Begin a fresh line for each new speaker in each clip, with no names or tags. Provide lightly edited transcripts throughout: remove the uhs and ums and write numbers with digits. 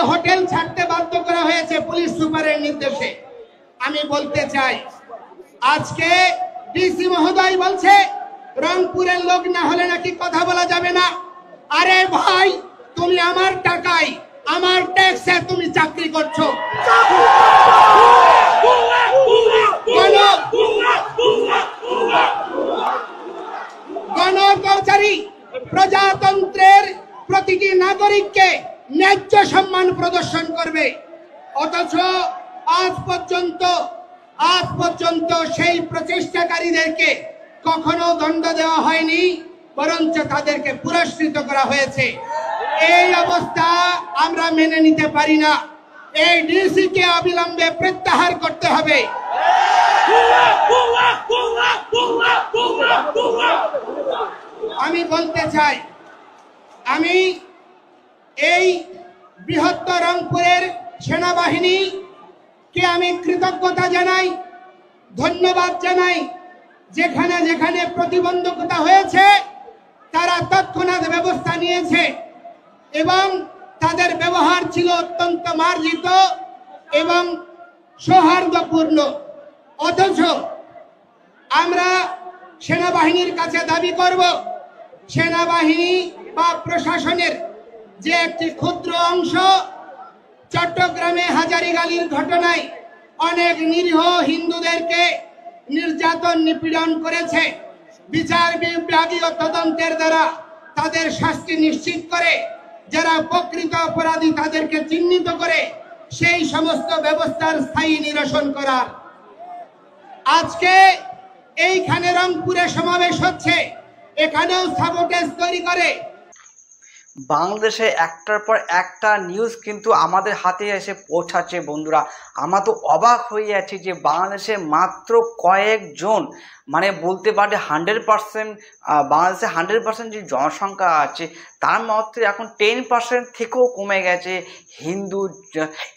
Hotel ছাড়তে বাধ্য করা হয়েছে পুলিশ সুপারের নির্দেশে। আমি বলতে চাই, আজকে ডিসি মহোদয় বলছে রংপুরের লোক না হলে নাকি কথা বলা যাবে না। আরে ভাই, তুমি আমার টাকায় আমার ট্যাক্সে তুমি চাকরি করছো। গণকর্মচারী প্রজাতন্ত্রের প্রতিটি নাগরিককে ন্যায্য সম্মান প্রদর্শন করবে, অথচ আজ পর্যন্ত সেই প্রচেষ্টাকারীদেরকে কখনো দণ্ড দেওয়া হয়নি, বরঞ্চ তাদেরকে পুরস্কৃত করা হয়েছে। এই অবস্থা আমরা মেনে নিতে পারি না। এই ডিসি কে অবিলম্বে প্রত্যাহার করতে হবে। আমি বলতে চাই, আমি এই বৃহত্তর রংপুরের সেনাবাহিনীকে আমি কৃতজ্ঞতা জানাই, ধন্যবাদ জানাই। যেখানে যেখানে প্রতিবন্ধকতা হয়েছে তারা তৎক্ষণাৎ ব্যবস্থা নিয়েছে এবং তাদের ব্যবহার ছিল অত্যন্ত মার্জিত এবং সৌহার্দ্যপূর্ণ। অথচ আমরা সেনাবাহিনীর কাছে দাবি করব, সেনাবাহিনী বা প্রশাসনের যে একটি ক্ষুদ্র অংশ চট্টগ্রামে হাজারীগালির ঘটনায় অনেক নিরীহ হিন্দুদেরকে নির্যাতন নিপীড়ন করেছে, বিচার বিভাগীয় তদন্তের দ্বারা তাদের শাস্তি নিশ্চিত করে, যারা প্রকৃত অপরাধী তাদেরকে চিহ্নিত করে সেই সমস্ত ব্যবস্থার স্থায়ী নিরসন করার। আজকে এইখানে রংপুরে সমাবেশ হচ্ছে, এখানেও সাবোটেজ তৈরি করে।
বাংলাদেশে একটার পর একটা নিউজ কিন্তু আমাদের হাতে এসে পৌঁছাচ্ছে বন্ধুরা। আমরা তো অবাক হয়ে যাচ্ছি যে বাংলাদেশে মাত্র কয়েকজন, মানে বলতে পারে 100%, বাংলাদেশে 100% যে জনসংখ্যা আছে তার মধ্যে এখন 10% থেকেও কমে গেছে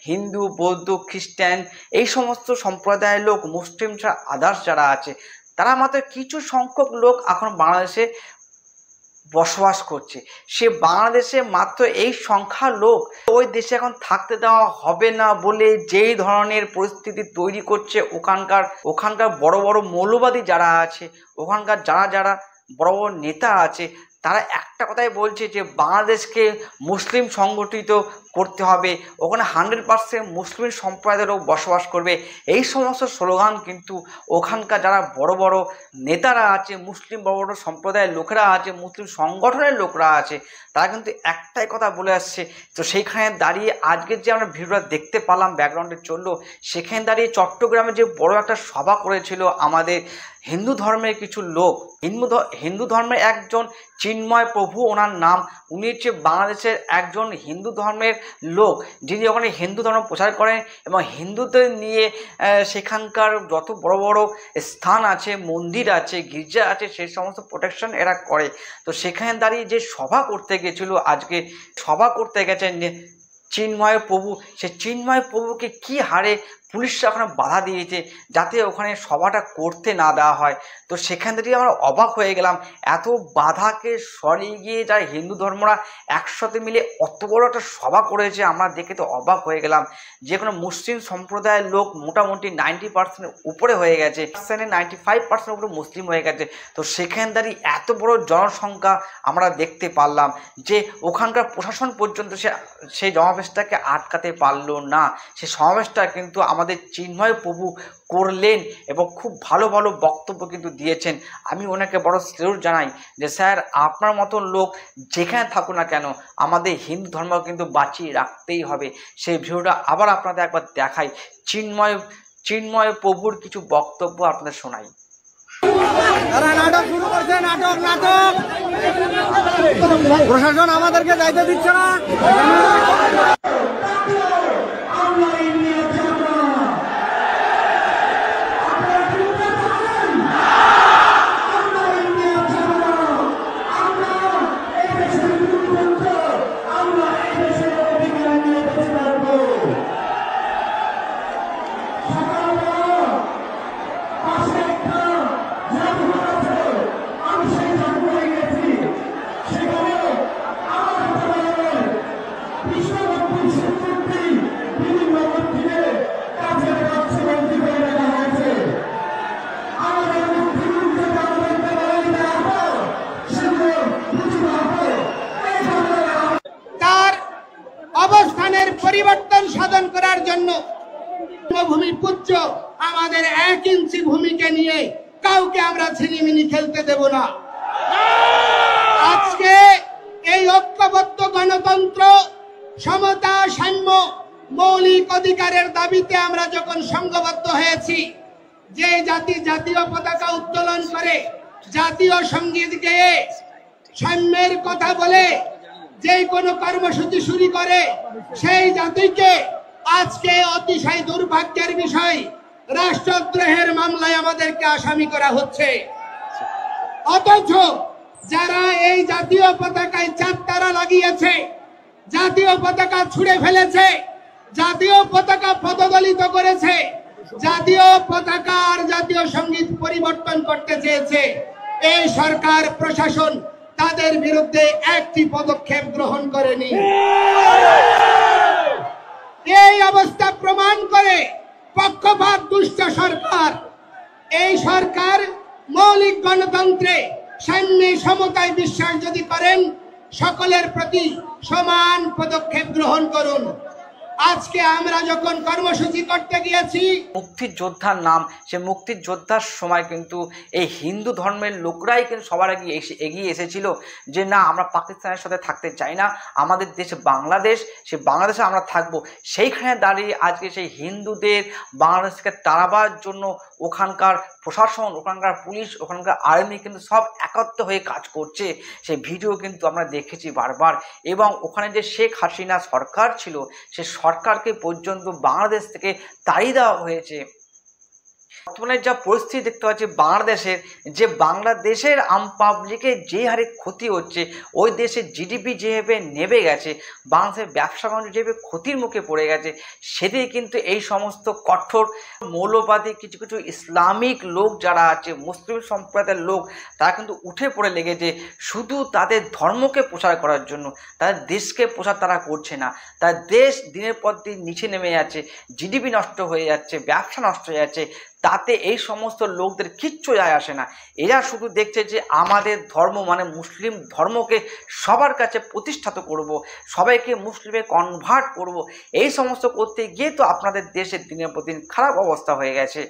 হিন্দু, বৌদ্ধ, খ্রিস্টান এই সমস্ত সম্প্রদায়ের লোক, মুসলিম ছাড়া আদার্স যারা আছে তারা মাত্র কিছু সংখ্যক লোক এখন বাংলাদেশে বসবাস করছে। সে বাংলাদেশে মাত্র এই সংখ্যা লোক ওই দেশে এখন থাকতে দেওয়া হবে না বলে যেই ধরনের পরিস্থিতি তৈরি করছে ওখানকার বড় বড় মৌলবাদী যারা আছে, ওখানকার যারা বড় বড় নেতা আছে, তারা একটা কথাই বলছে যে বাংলাদেশকে মুসলিম সংগঠিত করতে হবে, ওখানে 100% মুসলিম সম্প্রদায়ের লোক বসবাস করবে। এই সমস্ত স্লোগান কিন্তু ওখানকার যারা বড় বড় নেতারা আছে, মুসলিম বড় বড় সম্প্রদায়ের লোকেরা আছে, মুসলিম সংগঠনের লোকরা আছে, তারা কিন্তু একটাই কথা বলে আসছে। তো সেইখানে দাঁড়িয়ে আজকের যে আমরা ভিডিওটা দেখতে পারলাম, ব্যাকগ্রাউন্ডে চললো, সেখানে দাঁড়িয়ে চট্টগ্রামে যে বড় একটা সভা করেছিল আমাদের হিন্দু ধর্মের কিছু লোক, হিন্দু ধর্মের একজন চিন্ময় প্রভু ওনার নাম, উনি হচ্ছে বাংলাদেশের একজন হিন্দু ধর্মের লোক যিনি ওখানে হিন্দু ধর্ম প্রচার করেন এবং হিন্দুদের নিয়ে সেখানকার যত বড় বড় স্থান আছে, মন্দির আছে, গির্জা আছে, সেই সমস্ত প্রোটেকশন এরা করে। তো সেখানে দাঁড়িয়ে যে সভা করতে গেছিলো, আজকে সভা করতে গেছেন চিন্ময় প্রভু, সে চিন্ময় প্রভুকে কি হারে পুলিশরা ওখানে বাধা দিয়েছে যাতে ওখানে সভাটা করতে না দেওয়া হয়। তো সেখান থেকে আমরা অবাক হয়ে গেলাম, এত বাধাকে সরিয়ে গিয়ে যারা হিন্দু ধর্মরা একসাথে মিলে অত বড় একটা সভা করেছে, আমরা দেখে তো অবাক হয়ে গেলাম। যে কোনো মুসলিম সম্প্রদায়ের লোক মোটামুটি 90% উপরে হয়ে গেছে, 95% উপরে মুসলিম হয়ে গেছে। তো সেখান দাঁড়িয়ে এত বড় জনসংখ্যা আমরা দেখতে পারলাম যে ওখানকার প্রশাসন পর্যন্ত সেই সমাবেশটাকে আটকাতে পারলো না। সেই সমাবেশটা কিন্তু আমাদের চিন্ময় প্রভু করলেন এবং খুব ভালো ভালো বক্তব্য কিন্তু দিয়েছেন। আমি ওনাকে বড় স্যালুট জানাই যে স্যার, আপনার মতন লোক যেখানে থাকুক না কেন আমাদের হিন্দু ধর্ম কিন্তু বাঁচিয়ে রাখতেই হবে। সেই ভিডিওটা আবার আপনাদের একবার দেখাই, চিন্ময় প্রভুর কিছু বক্তব্য আপনাদের শোনাই।
নাটক শুরু করছে, নাটক প্রশাসন আমাদেরকে যাইতে দিচ্ছে না।
সেখানে আমার বিশ্ববন্ধু
অবস্থানের পরিবর্তন সাধন করার জন্য ভূমি পুত্র আমাদের 1 ইঞ্চি ভূমিকে নিয়ে কাউকে আমরা ছিনিমিনি খেলতে দেব না। আজকে এই ঐক্যবদ্ধ গণতন্ত্র, সমতা, সাম্য, মৌলিক অধিকারের দাবিতে আমরা যখন সংঘবদ্ধ হয়েছি, যে জাতি জাতীয় পতাকা উত্তোলন করে, জাতীয় সঙ্গীত গেয়ে, সাম্যের কথা বলে যে কোনো কর্মসূচি শুরু করে, সেই জাতিকে আজকে অতিশয় দুর্ভাগ্যের বিষয় রাষ্ট্রদ্রোহের মামলায় আমাদেরকে আসামি করা হচ্ছে। অথচ যারা এই জাতীয় পতাকায় 4 তারা লাগিয়েছে, জাতীয় পতাকা ছুঁড়ে ফেলেছে, জাতীয় পতাকা পদদলিত করেছে, জাতীয় পতাকা আর জাতীয় সঙ্গীত পরিবর্তন করতে চেয়েছে, এই সরকার প্রশাসন তাদের বিরুদ্ধে একটি পদক্ষেপ গ্রহণ করেনি। এই অবস্থা প্রমাণ করে পক্ষপাত দুষ্ট সরকার। এই সরকার মৌলিক গণতন্ত্রে, সাম্যে, সমতায় বিশ্বাস যদি করেন, সকলের প্রতি সমান পদক্ষেপ গ্রহণ করুন। আজকে আমরা যখন কর্মসূচি করতে গিয়েছি,
মুক্তিযোদ্ধার নাম, সে মুক্তিযোদ্ধার সময় কিন্তু এই হিন্দু ধর্মের লোকরাই কিন্তু সবার আগে এগিয়ে এসেছিল যে না, আমরা পাকিস্তানের সাথে থাকতে চাই না, আমাদের দেশ বাংলাদেশ, সে বাংলাদেশে আমরা থাকব। সেইখানে দাঁড়িয়ে আজকে সেই হিন্দুদের বাংলাদেশকে তাড়াবার জন্য ওখানকার প্রশাসন, ওখানকার পুলিশ, ওখানকার আর্মি কিন্তু সব একত্র হয়ে কাজ করছে। সেই ভিডিও কিন্তু আমরা দেখেছি বারবার। এবং ওখানে যে শেখ হাসিনা সরকার ছিল, সে সরকারকে পর্যন্ত বাংলাদেশ থেকে তাড়িয়ে দেওয়া হয়েছে। বর্তমানে যা পরিস্থিতি দেখতে পাচ্ছি বাংলাদেশের, যে বাংলাদেশের আম পাবলিকের যে হারে ক্ষতি হচ্ছে, ওই দেশের জিডিপি যেভাবে নেমে গেছে, বাংলাদেশের ব্যবসা বাণিজ্য যেভাবে ক্ষতির মুখে পড়ে গেছে, সেদিকে কিন্তু এই সমস্ত কঠোর মৌলবাদী কিছু কিছু ইসলামিক লোক যারা আছে, মুসলিম সম্প্রদায়ের লোক, তারা কিন্তু উঠে পড়ে লেগেছে শুধু তাদের ধর্মকে প্রচার করার জন্য। তাদের দেশকে প্রচার তারা করছে না। তার দেশ দিনের পর দিন নিচে নেমে যাচ্ছে, জিডিপি নষ্ট হয়ে যাচ্ছে, ব্যবসা নষ্ট হয়ে যাচ্ছে, তাতে এই সমস্ত লোকদের কিচ্ছু যায় আসে না। এরা শুধু দেখছে যে আমাদের ধর্ম মানে মুসলিম ধর্মকে সবার কাছে প্রতিষ্ঠিত করব, সবাইকে মুসলিমে কনভার্ট করব, এই সমস্ত করতে গিয়ে তো আপনাদের দেশের দিনের পর দিন খারাপ অবস্থা হয়ে গেছে।